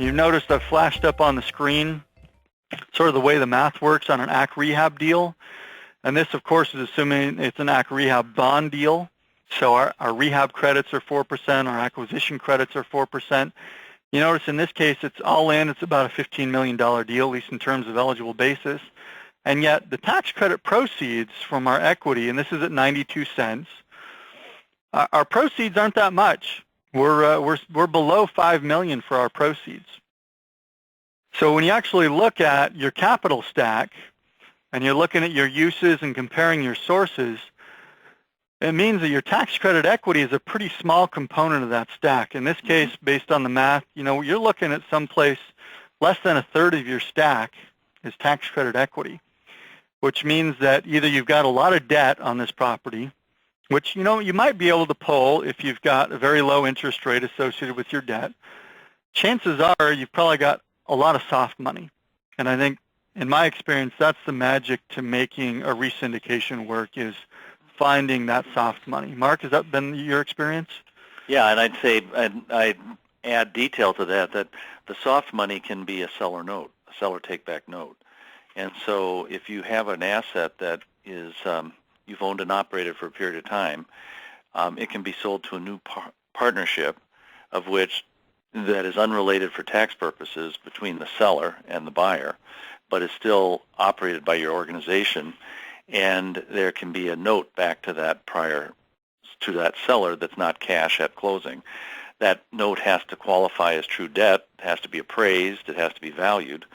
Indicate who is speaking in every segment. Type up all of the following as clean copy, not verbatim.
Speaker 1: You've noticed I've flashed up on the screen sort of the way the math works on an AC rehab deal. And this, of course, is assuming it's an AC rehab bond deal. So our rehab credits are 4%, our acquisition credits are 4%. You notice in this case, it's all in, it's about a $15 million deal, at least in terms of eligible basis. And yet the tax credit proceeds from our equity, and this is at 92 cents, our proceeds aren't that much. We're below $5 million for our proceeds. So when you actually look at your capital stack and you're looking at your uses and comparing your sources, it means that your tax credit equity is a pretty small component of that stack. In this case, based on the math, you're looking at someplace less than a third of your stack is tax credit equity, which means that either you've got a lot of debt on this property, which, you might be able to pull if you've got a very low interest rate associated with your debt. Chances are you've probably got a lot of soft money. And I think, in my experience, that's the magic to making a resyndication work, is finding that soft money. Mark, has that been your experience?
Speaker 2: Yeah, and I'd say, I'd add detail to that the soft money can be a seller note, a seller take-back note. And so if you have an asset that is you've owned and operated for a period of time, it can be sold to a new partnership of which that is unrelated for tax purposes between the seller and the buyer, but is still operated by your organization. And there can be a note back to that seller that's not cash at closing. That note has to qualify as true debt, it has to be appraised, it has to be valued.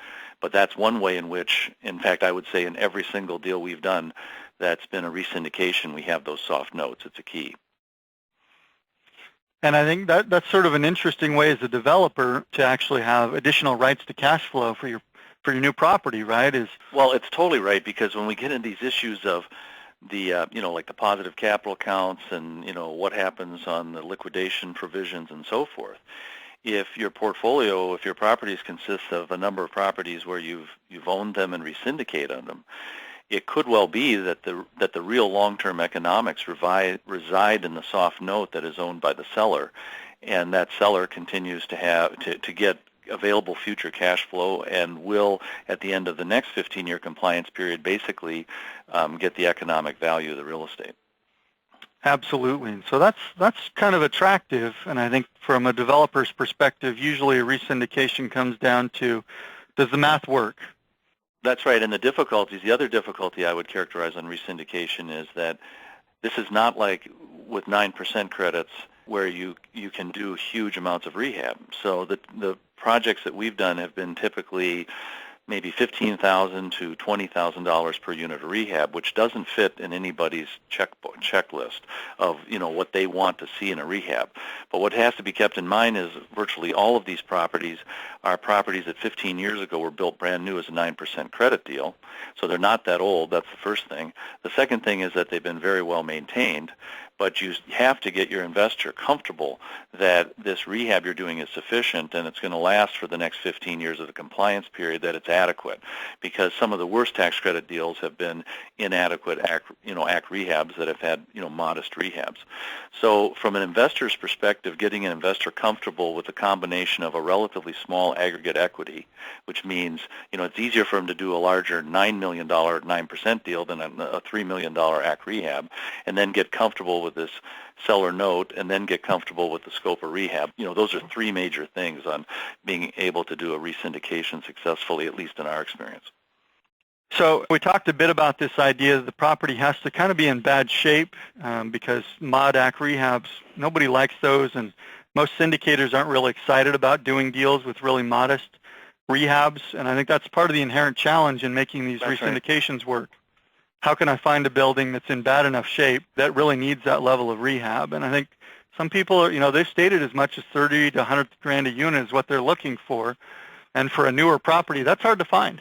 Speaker 2: But that's one way in which, in fact, I would say in every single deal we've done that's been a resyndication, we have those soft notes. It's a key.
Speaker 1: And I think that's sort of an interesting way as a developer to actually have additional rights to cash flow for your new property, right?
Speaker 2: Well, it's totally right, because when we get into these issues of the, like the positive capital counts and, what happens on the liquidation provisions and so forth, if your properties consist of a number of properties where you've owned them and resyndicated them, it could well be that the real long-term economics reside in the soft note that is owned by the seller, and that seller continues to get available future cash flow and will, at the end of the next 15-year compliance period, basically get the economic value of the real estate.
Speaker 1: Absolutely. So that's kind of attractive, and I think from a developer's perspective, usually a resyndication comes down to, does the math work?
Speaker 2: That's right, and the other difficulty I would characterize on resyndication is that this is not like with 9% credits where you can do huge amounts of rehab. So the projects that we've done have been typically maybe $15,000 to $20,000 per unit of rehab, which doesn't fit in anybody's checklist of what they want to see in a rehab. But what has to be kept in mind is virtually all of these properties are properties that 15 years ago were built brand new as a 9% credit deal, so they're not that old. That's the first thing. The second thing is that they've been very well maintained, but you have to get your investor comfortable that this rehab you're doing is sufficient and it's going to last for the next 15 years of the compliance period, that it's adequate, because some of the worst tax credit deals have been inadequate AC rehabs that have had modest rehabs. So from an investor's perspective, getting an investor comfortable with the combination of a relatively small aggregate equity, which means it's easier for them to do a larger $9 million 9% deal than a $3 million AC rehab, and then get comfortable with this seller note, and then get comfortable with the scope of rehab. Those are three major things on being able to do a resyndication successfully, at least in our experience.
Speaker 1: So we talked a bit about this idea that the property has to kind of be in bad shape because mod AC rehabs, nobody likes those, and most syndicators aren't really excited about doing deals with really modest rehabs, and I think that's part of the inherent challenge in making these resyndications work. How can I find a building that's in bad enough shape that really needs that level of rehab? And I think some people they've stated as much as 30 to 100 grand a unit is what they're looking for. And for a newer property, that's hard to find.